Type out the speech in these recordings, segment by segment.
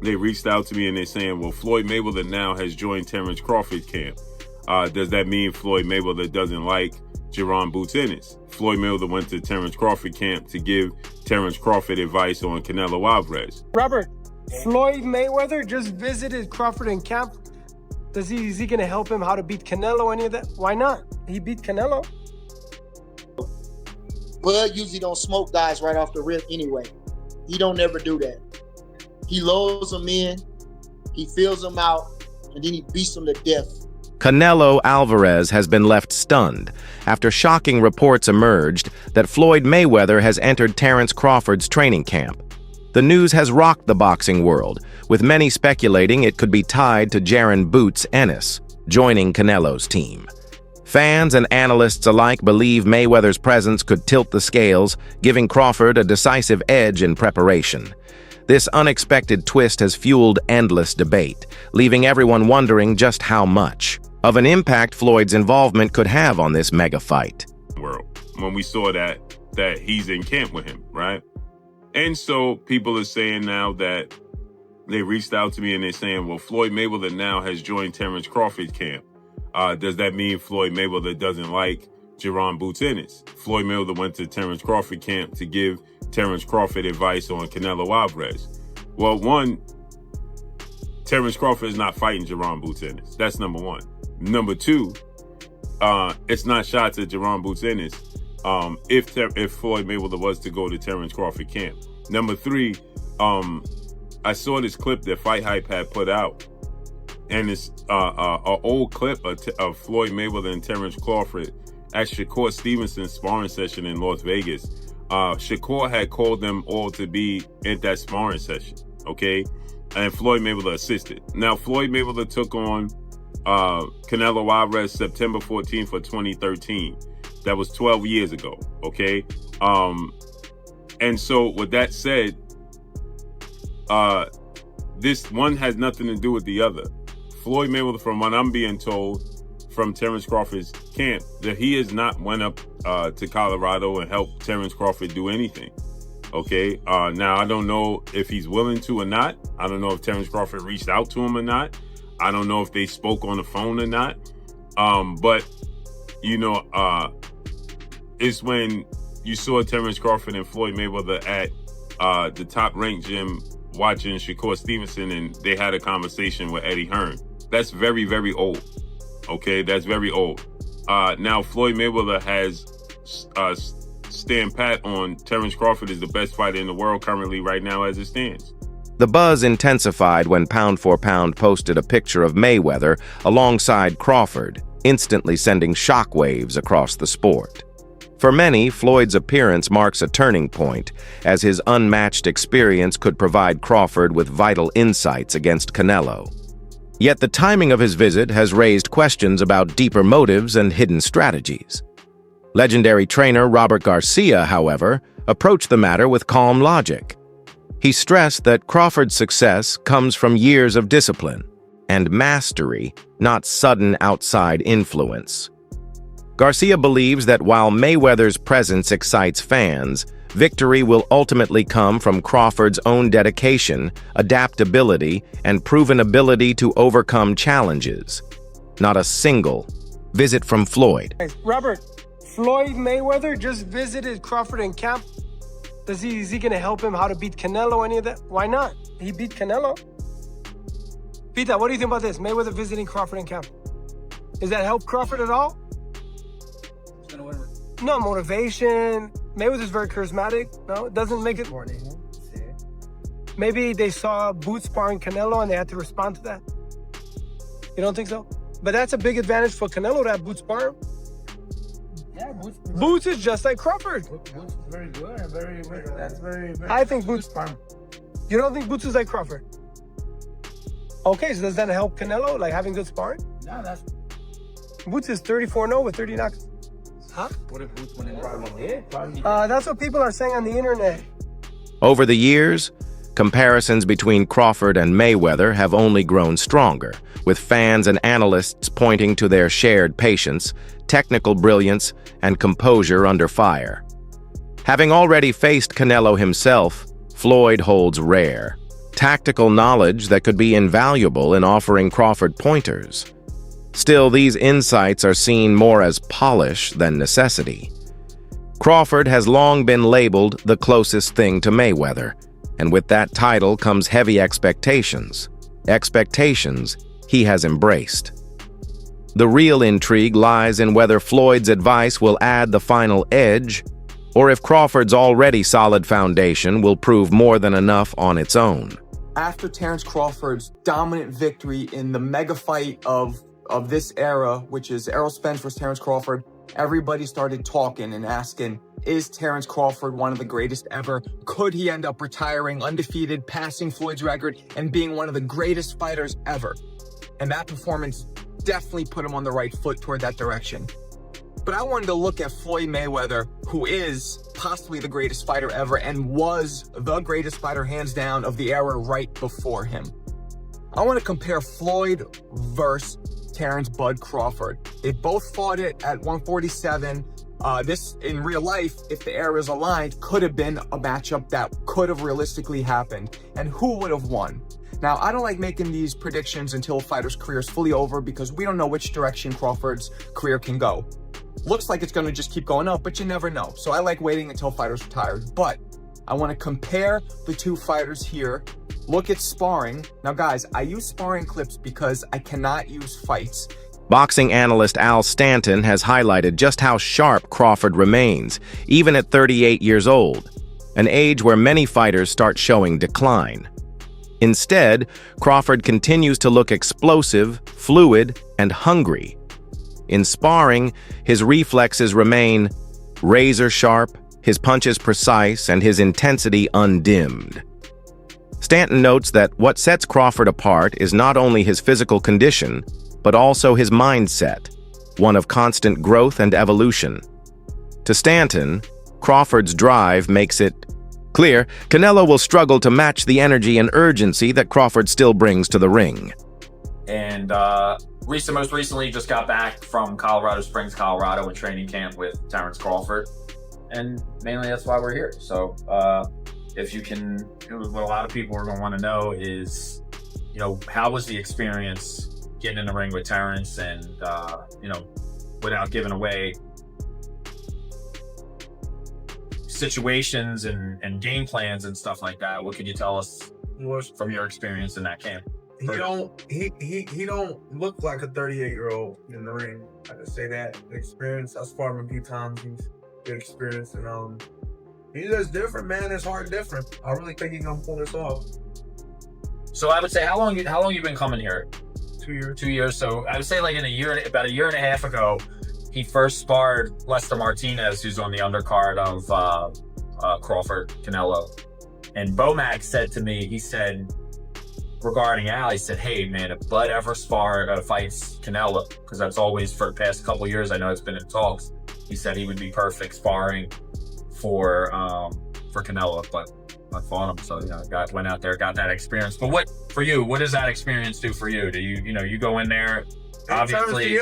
they reached out to me and they're saying, well, Floyd Mayweather now has joined Terence Crawford camp. Does that mean Floyd Mayweather doesn't like Jaron Boots Ennis? Floyd Mayweather went to Terence Crawford camp to give Terence Crawford advice on Canelo Alvarez. Robert, Floyd Mayweather just visited Crawford in camp. Is he going to help him how to beat Canelo, any of that? Why not? He beat Canelo. Bud usually don't smoke guys right off the rip anyway. He don't never do that. He lulls them in, he fills them out, and then he beats them to death. Canelo Alvarez has been left stunned after shocking reports emerged that Floyd Mayweather has entered Terence Crawford's training camp. The news has rocked the boxing world, with many speculating it could be tied to Jaron Boots Ennis joining Canelo's team. Fans and analysts alike believe Mayweather's presence could tilt the scales, giving Crawford a decisive edge in preparation. This unexpected twist has fueled endless debate, leaving everyone wondering just how much of an impact Floyd's involvement could have on this mega fight. When we saw that he's in camp with him, right? And so people are saying now that they reached out to me and they're saying, well, Floyd Mayweather now has joined Terence Crawford camp. Does that mean Floyd Mayweather doesn't like Jaron Boots Ennis? Floyd Mayweather went to Terence Crawford camp to give Terence Crawford advice on Canelo Alvarez. Well, one, Terence Crawford is not fighting Jaron Boots Ennis. That's number one. Number two, it's not shots at Jaron Boots Ennis if Floyd Mayweather was to go to Terence Crawford camp. Number three, I saw this clip that Fight Hype had put out, and it's an old clip of Floyd Mayweather and Terence Crawford at Shakur Stevenson's sparring session in Las Vegas. Shakur had called them all to be at that sparring session, okay? And Floyd Mayweather assisted. Now, Floyd Mayweather took on Canelo Alvarez September 14th of 2013. That was 12 years ago, okay? And so with that said, this one has nothing to do with the other. Floyd Mayweather, from what I'm being told from Terence Crawford's camp, that he has not went up to Colorado and helped Terence Crawford do anything. Okay. Now, I don't know if he's willing to or not. I don't know if Terence Crawford reached out to him or not. I don't know if they spoke on the phone or not. But, you know, it's when you saw Terence Crawford and Floyd Mayweather at the top-ranked gym watching Shakur Stevenson, and they had a conversation with Eddie Hearn. That's very, very old. Okay, that's very old. Now, Floyd Mayweather has stand pat on Terence Crawford is the best fighter in the world currently right now as it stands. The buzz intensified when Pound for Pound posted a picture of Mayweather alongside Crawford, instantly sending shockwaves across the sport. For many, Floyd's appearance marks a turning point, as his unmatched experience could provide Crawford with vital insights against Canelo. Yet the timing of his visit has raised questions about deeper motives and hidden strategies. Legendary trainer Robert Garcia, however, approached the matter with calm logic. He stressed that Crawford's success comes from years of discipline and mastery, not sudden outside influence. Garcia believes that while Mayweather's presence excites fans, victory will ultimately come from Crawford's own dedication, adaptability, and proven ability to overcome challenges. Not a single visit from Floyd. Robert, Floyd Mayweather just visited Crawford in camp. Is he going to help him how to beat Canelo, any of that? Why not? He beat Canelo. Pita, what do you think about this? Mayweather visiting Crawford in camp. Does that help Crawford at all? No, motivation. Mayweather's very charismatic. No, it doesn't make it. Maybe they saw Boots sparring Canelo and they had to respond to that. You don't think so? But that's a big advantage for Canelo to have Boots spar him. Yeah, Boots is just like Crawford. Boots is very good and very. I think Boots. You don't think Boots is like Crawford? Okay, so does that help Canelo, like having good sparring? No, that's. Boots is 34-0 with 30 knockouts. Huh? What if Boots went in probably? That's what people are saying on the internet. Over the years, comparisons between Crawford and Mayweather have only grown stronger, with fans and analysts pointing to their shared patience, technical brilliance, and composure under fire. Having already faced Canelo himself, Floyd holds rare, tactical knowledge that could be invaluable in offering Crawford pointers. Still, these insights are seen more as polish than necessity. Crawford has long been labeled the closest thing to Mayweather, and with that title comes heavy expectations. Expectations he has embraced. The real intrigue lies in whether Floyd's advice will add the final edge, or if Crawford's already solid foundation will prove more than enough on its own. After Terence Crawford's dominant victory in the mega fight of this era, which is Errol Spence versus Terence Crawford, everybody started talking and asking, is Terence Crawford one of the greatest ever? Could he end up retiring undefeated, passing Floyd's record, and being one of the greatest fighters ever? And that performance definitely put him on the right foot toward that direction. But I wanted to look at Floyd Mayweather, who is possibly the greatest fighter ever and was the greatest fighter hands down of the era right before him. I want to compare Floyd versus Terence Bud Crawford. They both fought it at 147. This, in real life, if the eras aligned, could have been a matchup that could have realistically happened. And who would have won? Now, I don't like making these predictions until a fighter's career is fully over because we don't know which direction Crawford's career can go. Looks like it's going to just keep going up, but you never know. So I like waiting until fighters retired. But I want to compare the two fighters here. Look at sparring. Now, guys, I use sparring clips because I cannot use fights. Boxing analyst Al Stanton has highlighted just how sharp Crawford remains, even at 38 years old, an age where many fighters start showing decline. Instead, Crawford continues to look explosive, fluid, and hungry. In sparring, his reflexes remain razor sharp, his punches precise, and his intensity undimmed. Stanton notes that what sets Crawford apart is not only his physical condition, but also his mindset, one of constant growth and evolution. To Stanton, Crawford's drive makes it clear Canelo will struggle to match the energy and urgency that Crawford still brings to the ring. And most recently just got back from Colorado Springs, Colorado, in training camp with Terence Crawford. And mainly that's why we're here. So if you can, what a lot of people are going to want to know is, how was the experience getting in the ring with Terence and, without giving away situations and game plans and stuff like that. What could you tell us from your experience in that camp? He don't look like a 38-year-old in the ring. I can say that. Experience. I sparred him a few times. He's good experience, and he's just different, man. His heart different. I really think he's gonna pull this off. So I would say, how long you been coming here? 2 years. 2 years. So I would say, like, about a year and a half ago, he first sparred Lester Martinez, who's on the undercard of Crawford Canelo. And Bomac said to me, he said, regarding Al, he said, hey, man, if Bud ever fights Canelo, because that's always, for the past couple of years, I know it's been in talks, he said he would be perfect sparring for Canelo, but I fought him. So, went out there, got that experience. But what does that experience do for you? Do you go in there, obviously,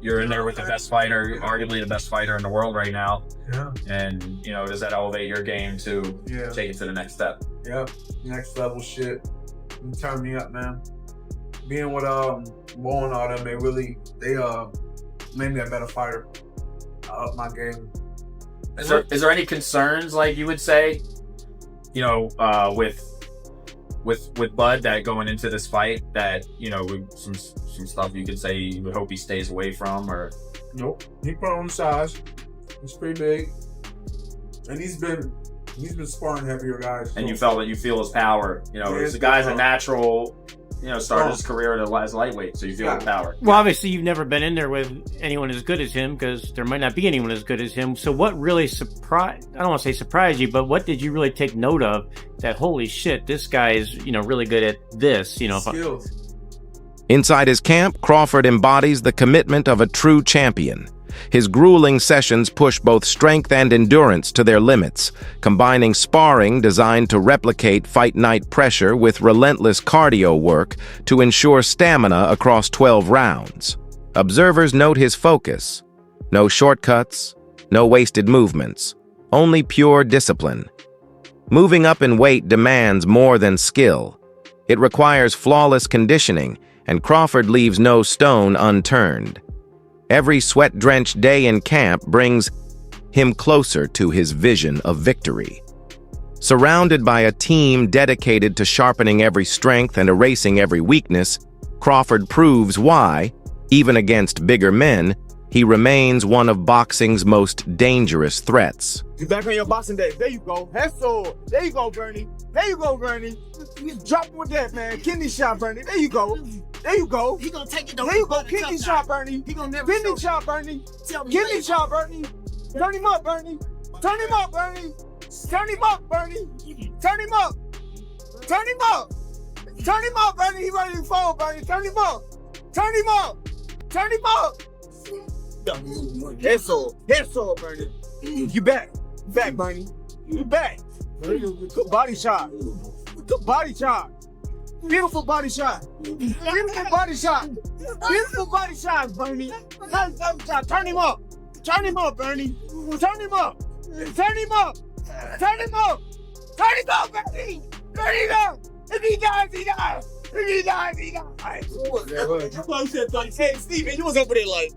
you're in there with the best fighter, arguably the best fighter in the world right now. Yeah. And, does that elevate your game to take it to the next step? Yep. Next level shit. You turn me up, man. Being with Bo and all them, they made me a better fighter. I up my game. Is there any concerns, like you would say, with Bud, that going into this fight, that some stuff you could say you would hope he stays away from, or? Nope. He put on size. He's pretty big, and he's been sparring heavier guys. And you feel his power. The guy's a natural. Started his career as lightweight, so you feel the power. Well, obviously, you've never been in there with anyone as good as him, because there might not be anyone as good as him. So what really I don't want to say surprised you, but what did you really take note of that, holy shit, this guy is, really good at this, Skills. Inside his camp, Crawford embodies the commitment of a true champion. His grueling sessions push both strength and endurance to their limits, combining sparring designed to replicate fight night pressure with relentless cardio work to ensure stamina across 12 rounds. Observers note his focus. No shortcuts, no wasted movements, only pure discipline. Moving up in weight demands more than skill. It requires flawless conditioning, and Crawford leaves no stone unturned. Every sweat-drenched day in camp brings him closer to his vision of victory. Surrounded by a team dedicated to sharpening every strength and erasing every weakness, Crawford proves why, even against bigger men, he remains one of boxing's most dangerous threats. You back on your boxing day. There you go. Head sword. There you go, Bernie. There you go, Bernie. You dropping with that, man. Kidney shot, Bernie. There you go. There you go. He gonna take it. There you go. Kidney shot, Bernie. He gonna never. Kidney shot, Bernie. Tell me. Kidney shot, Bernie. Turn him up, Bernie. Turn him up, Bernie. Turn him up, Bernie. Turn him up. Turn him up. Turn him up, Bernie. He ready to fall, Bernie. Turn him up. Turn him up. Turn him up. Head sword, Bernie. You back. Back, Bernie. You back. Good body shot. Good body shot. Beautiful body shot. Beautiful body shot. Beautiful body shot, Bernie. Turn him up. Turn him up, Bernie. Turn him up. Turn him up. Turn him up. Turn him up, Bernie. Turn him up. If he dies, he dies. If he dies, he dies. Hey, Steven, you was over there like.